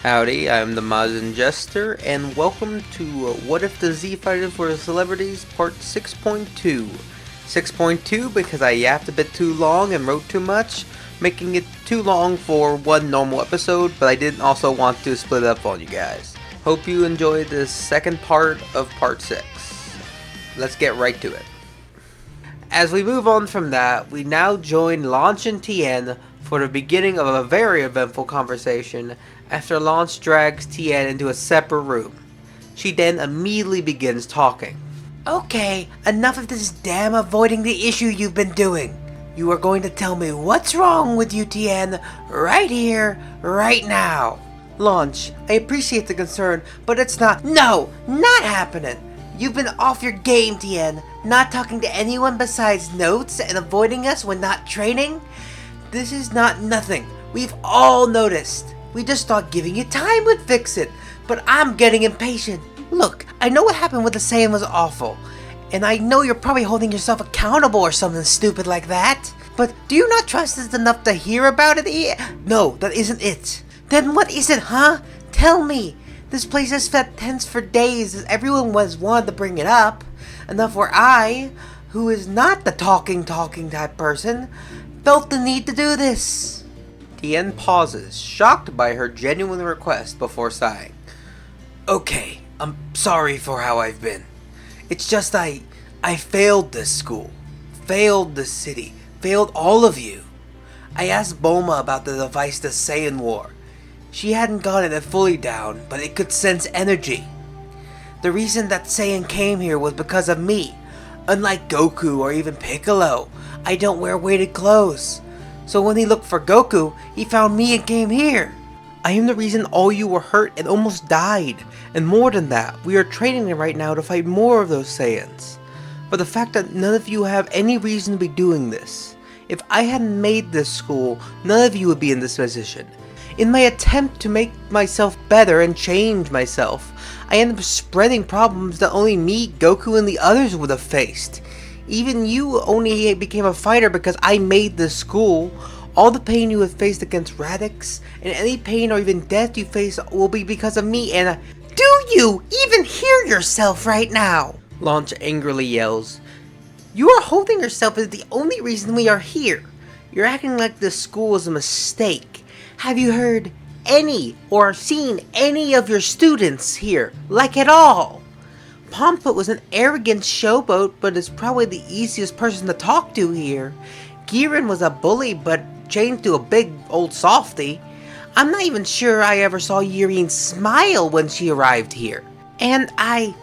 Howdy, I'm the Mazin Jester, and welcome to What If the Z Fighters Were Celebrities Part 6.2. 6.2 because I yapped a bit too long and wrote too much, making it too long for one normal episode, but I didn't also want to split it up on you guys. Hope you enjoyed this second part of Part 6. Let's get right to it. As we move on from that, we now join Launch and Tien for the beginning of a very eventful conversation after Launch drags Tien into a separate room. She then immediately begins talking. Okay, enough of this damn avoiding the issue you've been doing. You are going to tell me what's wrong with you, Tien, right here, right now. Launch, I appreciate the concern, but it's not happening. You've been off your game, Tien, not talking to anyone besides notes and avoiding us when not training. This is not nothing. We've all noticed. We just thought giving you time would fix it, but I'm getting impatient. Look, I know what happened with the Saiyan was awful, and I know you're probably holding yourself accountable or something stupid like that, but do you not trust us enough to hear about it? No, that isn't it. Then what is it, huh? Tell me. This place has felt tense for days as everyone was wanted to bring it up. Enough where I, who is not the talking type person, felt the need to do this. Tien pauses, shocked by her genuine request before sighing. Okay, I'm sorry for how I've been. It's just I failed this school, failed this city, failed all of you. I asked Bulma about the device the Saiyan wore. She hadn't gotten it fully down, but it could sense energy. The reason that Saiyan came here was because of me. Unlike Goku or even Piccolo, I don't wear weighted clothes. So when he looked for Goku, he found me and came here. I am the reason all you were hurt and almost died. And more than that, we are training them right now to fight more of those Saiyans. But the fact that none of you have any reason to be doing this. If I hadn't made this school, none of you would be in this position. In my attempt to make myself better and change myself, I ended up spreading problems that only me, Goku, and the others would have faced. Even you only became a fighter because I made this school. All the pain you have faced against Radix, and any pain or even death you face will be because of me, and do you even hear yourself right now? Launch angrily yells. You are holding yourself as the only reason we are here. You're acting like this school is a mistake. Have you heard any or seen any of your students here, like at all? Pomput was an arrogant showboat, but is probably the easiest person to talk to here. Giran was a bully, but changed to a big old softy. I'm not even sure I ever saw Yurine smile when she arrived here. And I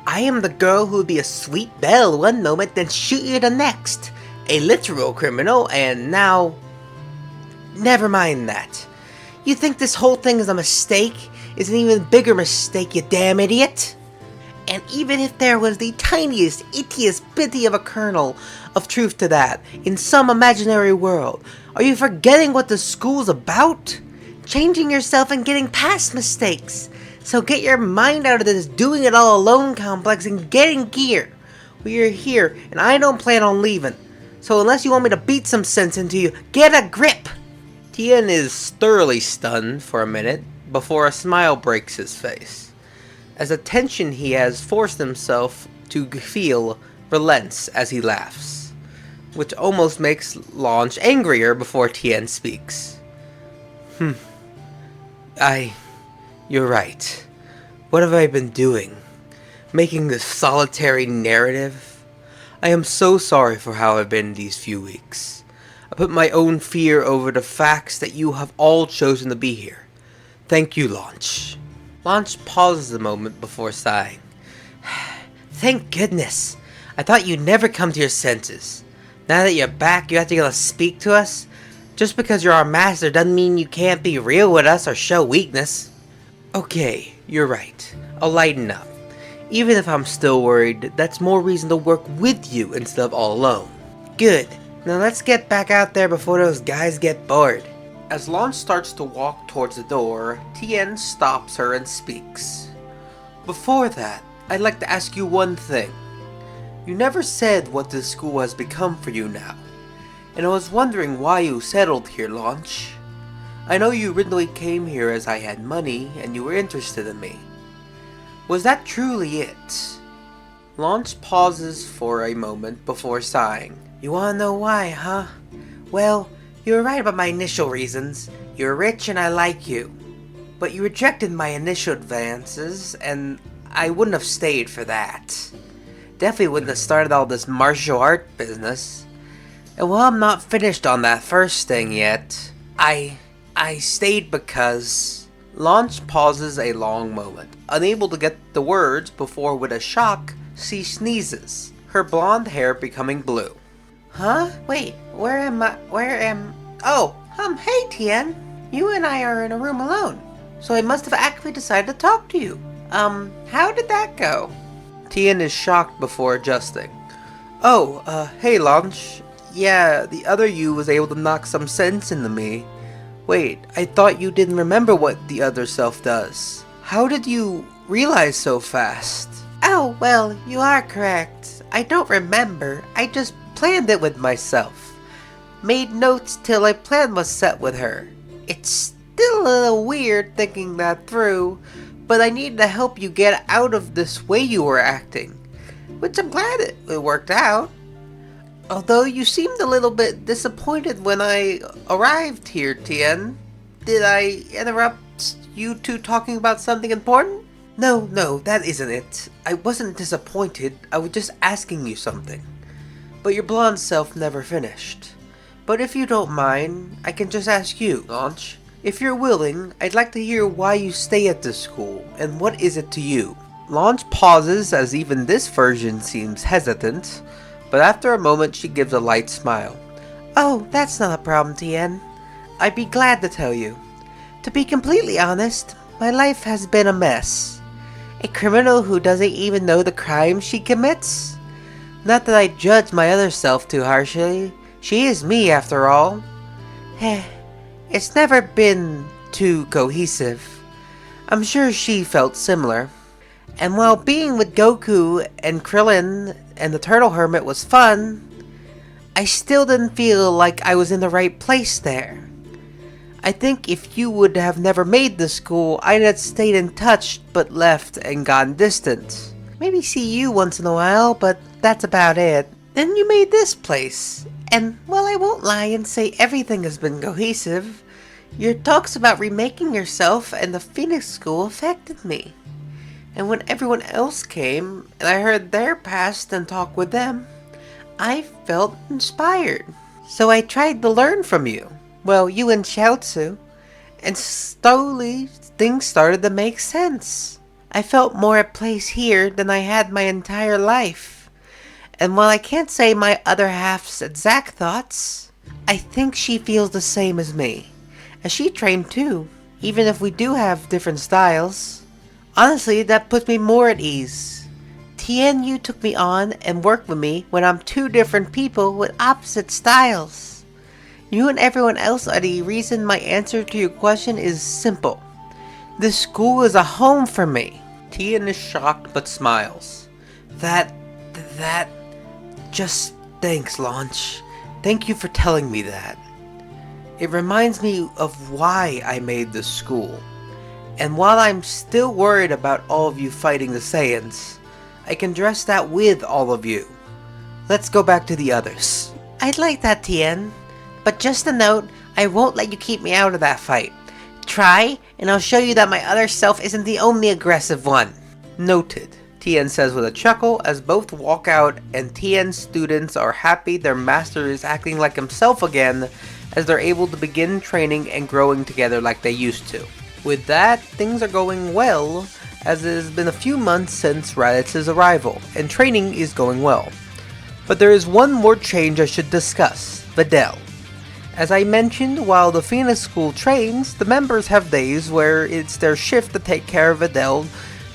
am the girl who would be a sweet belle one moment, then shoot you the next. A literal criminal, and now... Never mind that. You think this whole thing is a mistake? It's an even bigger mistake, you damn idiot! And even if there was the tiniest, ittiest bitty of a kernel of truth to that, in some imaginary world, are you forgetting what the school's about? Changing yourself and getting past mistakes. So get your mind out of this doing it all alone complex and get in gear. We are here, and I don't plan on leaving. So unless you want me to beat some sense into you, get a grip! Tien is thoroughly stunned for a minute before a smile breaks his face, as the tension he has forced himself to feel relents as he laughs, which almost makes Launch angrier before Tien speaks. You're right. What have I been doing? Making this solitary narrative? I am so sorry for how I've been these few weeks. I put my own fear over the facts that you have all chosen to be here. Thank you, Launch. Launch pauses a moment before sighing. Thank goodness. I thought you'd never come to your senses. Now that you're back, you have to go speak to us? Just because you're our master doesn't mean you can't be real with us or show weakness. Okay, you're right. I'll lighten up. Even if I'm still worried, that's more reason to work with you instead of all alone. Good. Now let's get back out there before those guys get bored. As Launch starts to walk towards the door, Tien stops her and speaks. Before that, I'd like to ask you one thing. You never said what this school has become for you now, and I was wondering why you settled here, Launch. I know you originally came here as I had money and you were interested in me. Was that truly it? Launch pauses for a moment before sighing. You wanna know why, huh? Well, you were right about my initial reasons. You're rich and I like you. But you rejected my initial advances, and I wouldn't have stayed for that. Definitely wouldn't have started all this martial art business. And while I'm not finished on that first thing yet, I stayed because... Launch pauses a long moment, unable to get the words before with a shock, she sneezes, her blonde hair becoming blue. Huh? Wait, Oh, hey Tien. You and I are in a room alone. So I must have actually decided to talk to you. How did that go? Tien is shocked before adjusting. Oh, hey Launch. Yeah, the other you was able to knock some sense into me. Wait, I thought you didn't remember what the other self does. How did you realize so fast? Oh, well, you are correct. I don't remember. I just planned it with myself. Made notes till a plan was set with her. It's still a little weird thinking that through, but I needed to help you get out of this way you were acting. Which I'm glad it worked out. Although you seemed a little bit disappointed when I arrived here, Tien. Did I interrupt you two talking about something important? No, that isn't it. I wasn't disappointed, I was just asking you something. But your blonde self never finished. But if you don't mind, I can just ask you, Launch. If you're willing, I'd like to hear why you stay at this school, and what is it to you? Launch pauses as even this version seems hesitant, but after a moment she gives a light smile. Oh, that's not a problem, Tien. I'd be glad to tell you. To be completely honest, my life has been a mess. A criminal who doesn't even know the crime she commits? Not that I judge my other self too harshly. She is me, after all. It's never been too cohesive. I'm sure she felt similar. And while being with Goku and Krillin and the Turtle Hermit was fun, I still didn't feel like I was in the right place there. I think if you would have never made the school, I'd have stayed in touch but left and gone distant. Maybe see you once in a while, but that's about it. Then you made this place. And, well, I won't lie and say everything has been cohesive. Your talks about remaking yourself and the Phoenix School affected me. And when everyone else came, and I heard their past and talked with them, I felt inspired. So I tried to learn from you. Well, you and Chiaotzu. And slowly, things started to make sense. I felt more at place here than I had my entire life. And while I can't say my other half's exact thoughts, I think she feels the same as me. And she trained too, even if we do have different styles. Honestly, that puts me more at ease. Tien Yu took me on and worked with me when I'm two different people with opposite styles. You and everyone else are the reason my answer to your question is simple. This school is a home for me. Tien is shocked but smiles. Just thanks, Launch. Thank you for telling me that. It reminds me of why I made this school. And while I'm still worried about all of you fighting the Saiyans, I can address that with all of you. Let's go back to the others. I'd like that, Tien. But just a note, I won't let you keep me out of that fight. Try, and I'll show you that my other self isn't the only aggressive one. Noted, Tien says with a chuckle as both walk out and Tien's students are happy their master is acting like himself again as they're able to begin training and growing together like they used to. With that, things are going well, as it has been a few months since Raditz's arrival, and training is going well. But there is one more change I should discuss, Videl. As I mentioned, while the Phoenix School trains, the members have days where it's their shift to take care of Videl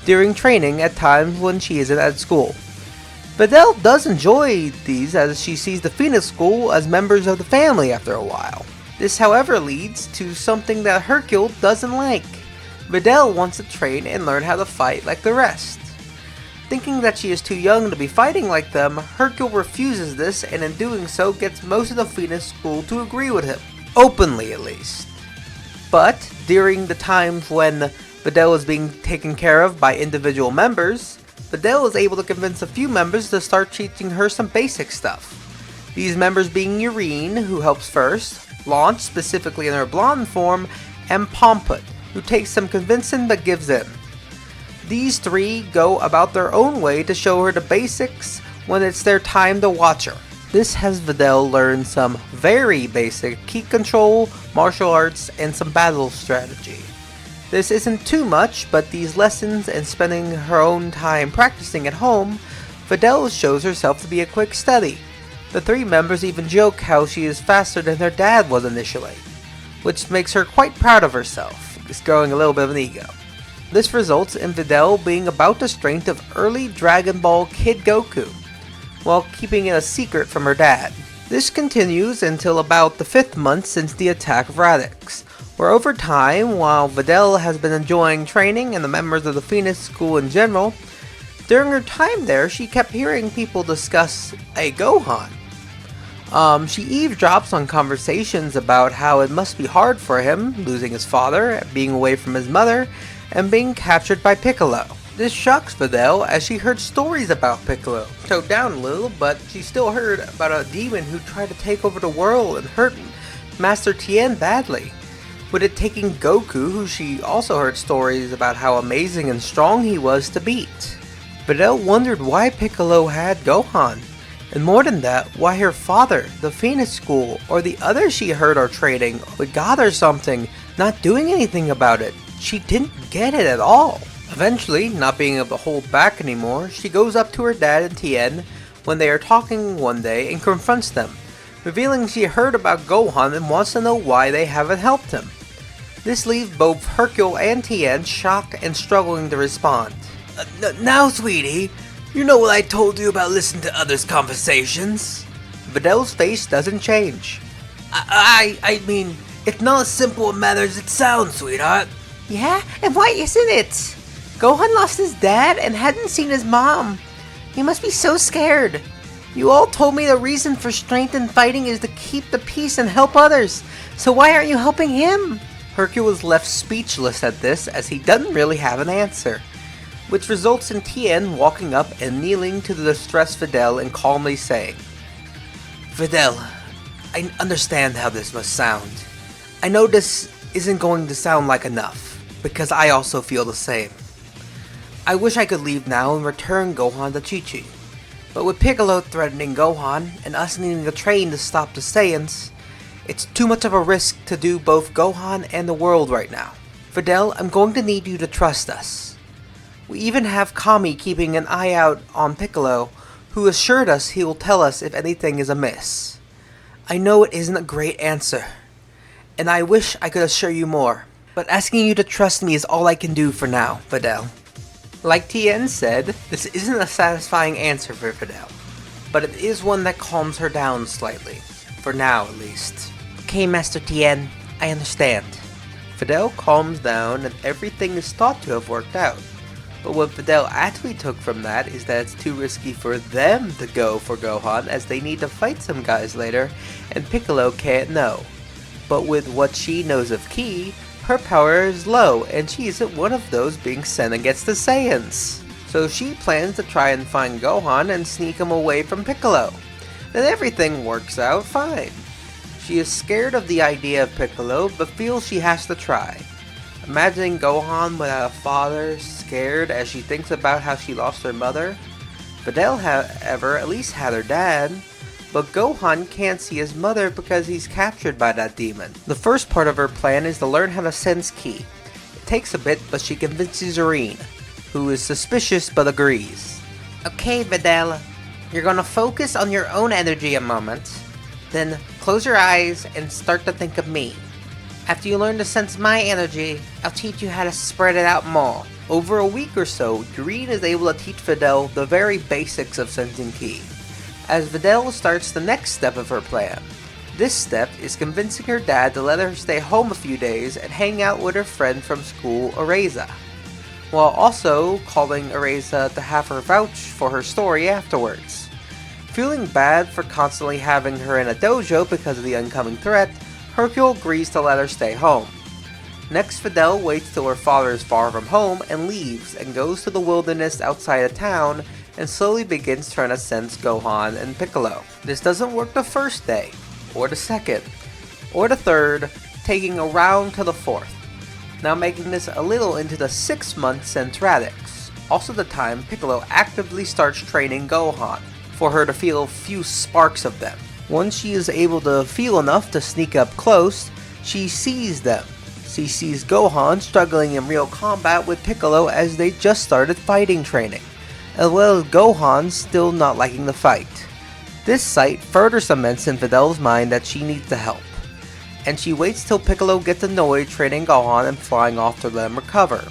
during training at times when she isn't at school. Videl does enjoy these as she sees the Phoenix School as members of the family after a while. This however leads to something that Hercule doesn't like. Videl wants to train and learn how to fight like the rest. Thinking that she is too young to be fighting like them, Hercule refuses this and in doing so gets most of the Phoenix School to agree with him. Openly at least. But during the times when Videl was being taken care of by individual members, Videl was able to convince a few members to start teaching her some basic stuff. These members being Urine, who helps first, Launch, specifically in her blonde form, and Pomput, who takes some convincing but gives in. These three go about their own way to show her the basics when it's their time to watch her. This has Videl learn some very basic ki control, martial arts, and some battle strategy. This isn't too much, but these lessons and spending her own time practicing at home, Videl shows herself to be a quick study. The three members even joke how she is faster than her dad was initially, which makes her quite proud of herself, just growing a little bit of an ego. This results in Videl being about the strength of early Dragon Ball Kid Goku, while keeping it a secret from her dad. This continues until about the 5th month since the attack of Radix, where over time, while Videl has been enjoying training and the members of the Phoenix School in general, during her time there, she kept hearing people discuss a Gohan. She eavesdrops on conversations about how it must be hard for him, losing his father, being away from his mother, and being captured by Piccolo. This shocks Videl as she heard stories about Piccolo. Toned down a little, but she still heard about a demon who tried to take over the world and hurt Master Tien badly, with it taking Goku, who she also heard stories about how amazing and strong he was, to beat. Videl wondered why Piccolo had Gohan, and more than that, why her father, the Phoenix School, or the others she heard are trading with God or something, not doing anything about it. She didn't get it at all. Eventually, not being able to hold back anymore, she goes up to her dad and Tien when they are talking one day and confronts them, revealing she heard about Gohan and wants to know why they haven't helped him. This leaves both Hercule and Tien shocked and struggling to respond. Now, sweetie, you know what I told you about listening to others' conversations? Videl's face doesn't change. I mean, it's not as simple a matter as it sounds, sweetheart. Yeah? And why isn't it? Gohan lost his dad and hadn't seen his mom. He must be so scared. You all told me the reason for strength in fighting is to keep the peace and help others. So why aren't you helping him? Hercule was left speechless at this as he doesn't really have an answer, which results in Tien walking up and kneeling to the distressed Videl and calmly saying, Videl, I understand how this must sound. I know this isn't going to sound like enough, because I also feel the same. I wish I could leave now and return Gohan to Chi-Chi, but with Piccolo threatening Gohan and us needing a train to stop the Saiyans, it's too much of a risk to do both Gohan and the world right now. Videl, I'm going to need you to trust us. We even have Kami keeping an eye out on Piccolo, who assured us he will tell us if anything is amiss. I know it isn't a great answer, and I wish I could assure you more, but asking you to trust me is all I can do for now, Videl. Like Tien said, this isn't a satisfying answer for Videl, but it is one that calms her down slightly, for now at least. Okay, Master Tien, I understand. Videl calms down and everything is thought to have worked out. But what Videl actually took from that is that it's too risky for them to go for Gohan as they need to fight some guys later and Piccolo can't know. But with what she knows of Ki, her power is low and she isn't one of those being sent against the Saiyans. So she plans to try and find Gohan and sneak him away from Piccolo. And everything works out fine. She is scared of the idea of Piccolo but feels she has to try. Imagining Gohan without a father, scared as she thinks about how she lost her mother. Videl, however, at least had her dad, but Gohan can't see his mother because he's captured by that demon. The first part of her plan is to learn how to sense Ki. It takes a bit, but she convinces Urine, who is suspicious but agrees. Okay, Videl, you're gonna focus on your own energy a moment, then close your eyes and start to think of me. After you learn to sense my energy, I'll teach you how to spread it out more. Over a week or so, Urine is able to teach Videl the very basics of sensing Ki, as Videl starts the next step of her plan. This step is convincing her dad to let her stay home a few days and hang out with her friend from school, Ereza, while also calling Ereza to have her vouch for her story afterwards. Feeling bad for constantly having her in a dojo because of the oncoming threat, Hercule agrees to let her stay home. Next, Videl waits till her father is far from home and leaves and goes to the wilderness outside of town and slowly begins trying to sense Gohan and Piccolo. This doesn't work the first day, or the second, or the third, taking around to the fourth. Now making this a little into the 6 month since Radix. Also the time Piccolo actively starts training Gohan, for her to feel a few sparks of them. Once she is able to feel enough to sneak up close, she sees them. She sees Gohan struggling in real combat with Piccolo as they just started fighting training, as well as Gohan still not liking the fight. This sight further cements in Videl's mind that she needs the help, and she waits till Piccolo gets annoyed training Gohan and flying off to let him recover.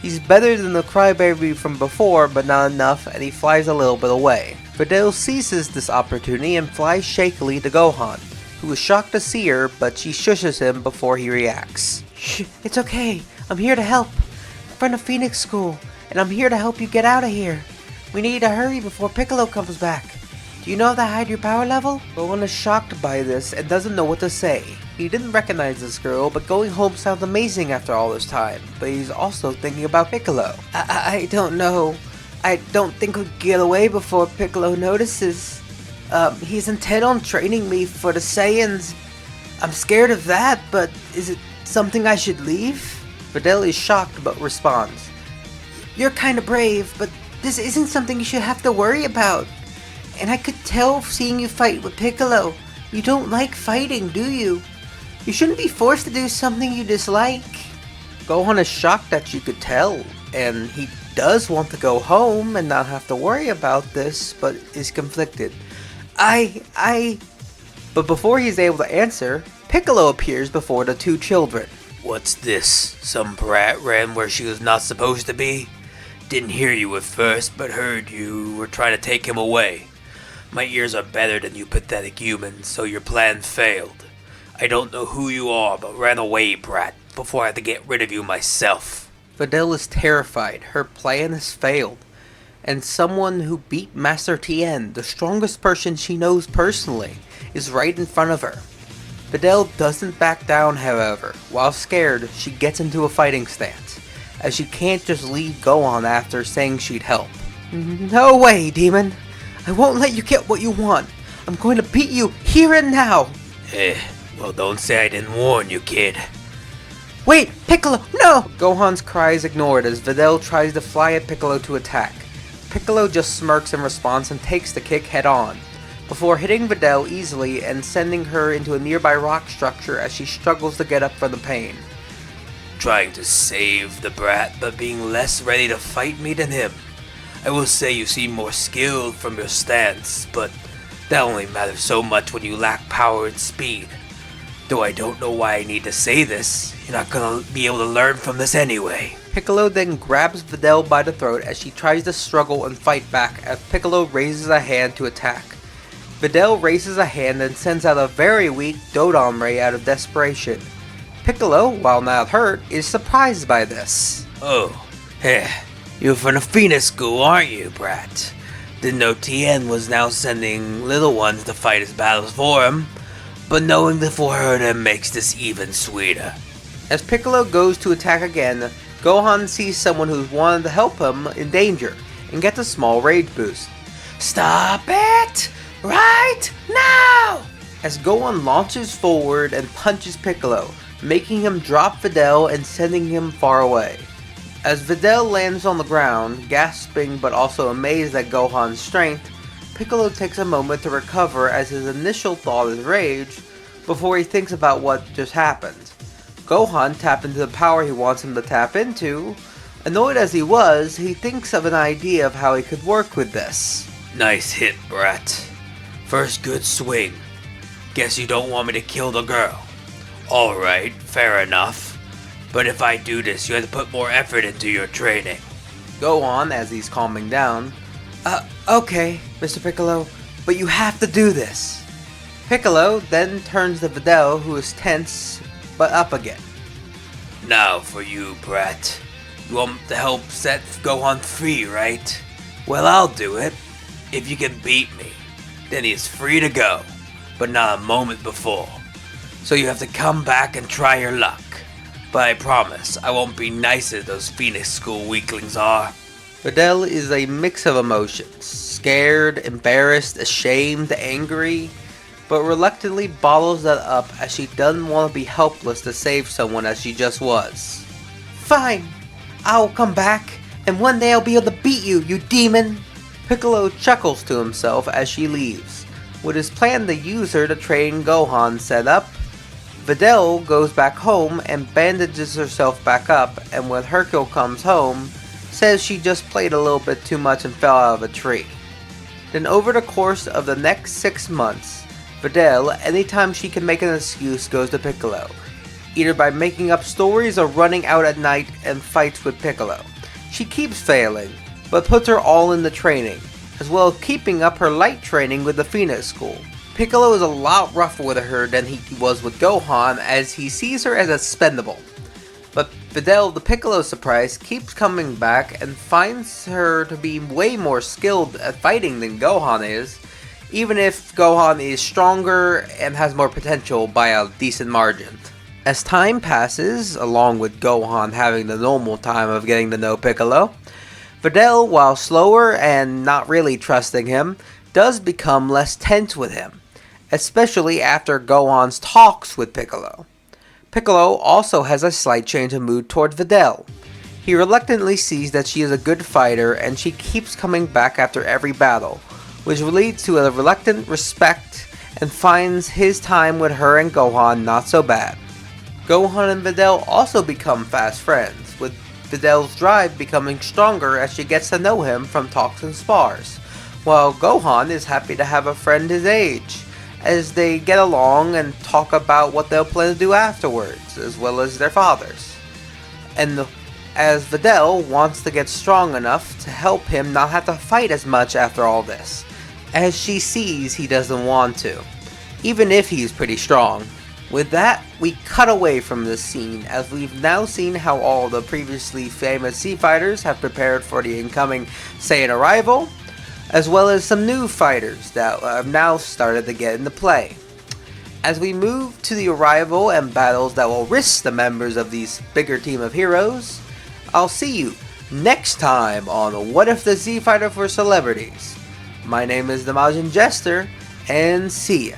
He's better than the crybaby from before, but not enough, and he flies a little bit away. Videl seizes this opportunity and flies shakily to Gohan, who is shocked to see her, but she shushes him before he reacts. Shh, it's okay. I'm here to help. I'm from the Phoenix School, and I'm here to help you get out of here. We need to hurry before Piccolo comes back. Do you know how to hide your power level? Gohan is shocked by this and doesn't know what to say. He didn't recognize this girl, but going home sounds amazing after all this time. But he's also thinking about Piccolo. I don't know. I don't think we'll get away before Piccolo notices. He's intent on training me for the saiyans. I'm scared of that, but is it something I should leave? Videl is shocked but responds. You're kinda brave, but this isn't something you should have to worry about. And I could tell seeing you fight with Piccolo. You don't like fighting, do you? You shouldn't be forced to do something you dislike. Gohan is shocked that you could tell, and he does want to go home and not have to worry about this, but is conflicted. But before he's able to answer, Piccolo appears before the two children. What's this? Some brat ran where she was not supposed to be? Didn't hear you at first, but heard you were trying to take him away. My ears are better than you pathetic humans, so your plan failed. I don't know who you are, but ran away, brat, before I had to get rid of you myself. Videl is terrified. Her plan has failed. And someone who beat Master Tien, the strongest person she knows personally, is right in front of her. Videl doesn't back down, however. While scared, she gets into a fighting stance, as she can't just leave Gohan after saying she'd help. No way, demon. I won't let you get what you want. I'm going to beat you here and now. Well, don't say I didn't warn you, kid. Wait, Piccolo, no! Gohan's cries ignored as Videl tries to fly at Piccolo to attack. Piccolo just smirks in response and takes the kick head on, before hitting Videl easily and sending her into a nearby rock structure as she struggles to get up from the pain. Trying to save the brat, but being less ready to fight me than him. I will say you seem more skilled from your stance, but that only matters so much when you lack power and speed. Though I don't know why I need to say this, you're not gonna be able to learn from this anyway. Piccolo then grabs Videl by the throat as she tries to struggle and fight back as Piccolo raises a hand to attack. Videl raises a hand and sends out a very weak Dodon Ray out of desperation. Piccolo, while not hurt, is surprised by this. Oh, you're from the Phoenix School, aren't you, brat? Didn't know Tien was now sending little ones to fight his battles for him, but knowing the for them makes this even sweeter. As Piccolo goes to attack again, Gohan sees someone who's wanted to help him in danger and gets a small rage boost. Stop it! Right now! As Gohan launches forward and punches Piccolo, making him drop Videl and sending him far away. As Videl lands on the ground, gasping but also amazed at Gohan's strength, Piccolo takes a moment to recover as his initial thought is rage, before he thinks about what just happened. Gohan tapped into the power he wants him to tap into. Annoyed as he was, he thinks of an idea of how he could work with this. Nice hit, brat. First good swing. Guess you don't want me to kill the girl. Alright, fair enough. But if I do this, you have to put more effort into your training. Gohan, as he's calming down, Okay, Mr. Piccolo, but you have to do this. Piccolo then turns to Videl, who is tense but up again. Now for you, brat. You want to help set Gohan free, right? Well, I'll do it. If you can beat me, then he is free to go, but not a moment before. So you have to come back and try your luck. but I promise I won't be nice as those Phoenix School weaklings are. Videl is a mix of emotions, scared, embarrassed, ashamed, angry, but reluctantly bottles that up as she doesn't want to be helpless to save someone as she just was. Fine, I'll come back, and one day I'll be able to beat you, you demon! Piccolo chuckles to himself as she leaves. With his plan to use her to train Gohan set up, Videl goes back home and bandages herself back up, and when Hercule comes home, says she just played a little bit too much and fell out of a tree. Then over the course of the next 6 months, Videl, anytime she can make an excuse, goes to Piccolo, either by making up stories or running out at night and fights with Piccolo. She keeps failing, but puts her all in the training, as well as keeping up her light training with the Phoenix School. Piccolo is a lot rougher with her than he was with Gohan, as he sees her as expendable. But Videl, to Piccolo's surprise, keeps coming back and finds her to be way more skilled at fighting than Gohan is, even if Gohan is stronger and has more potential by a decent margin. As time passes, along with Gohan having the normal time of getting to know Piccolo, Videl, while slower and not really trusting him, does become less tense with him, especially after Gohan's talks with Piccolo. Piccolo also has a slight change of mood toward Videl. He reluctantly sees that she is a good fighter and she keeps coming back after every battle, which leads to a reluctant respect and finds his time with her and Gohan not so bad. Gohan and Videl also become fast friends, with Videl's drive becoming stronger as she gets to know him from talks and spars, while Gohan is happy to have a friend his age, as they get along and talk about what they'll plan to do afterwards, as well as their fathers. And as Videl wants to get strong enough to help him not have to fight as much after all this, as she sees he doesn't want to, even if he's pretty strong. With that, we cut away from this scene, as we've now seen how all the previously famous Z fighters have prepared for the incoming Saiyan arrival, as well as some new fighters that have now started to get into play. As we move to the arrival and battles that will risk the members of these bigger team of heroes, I'll see you next time on What If the Z Fighter for Celebrities. My name is the Majin Jester, and see ya.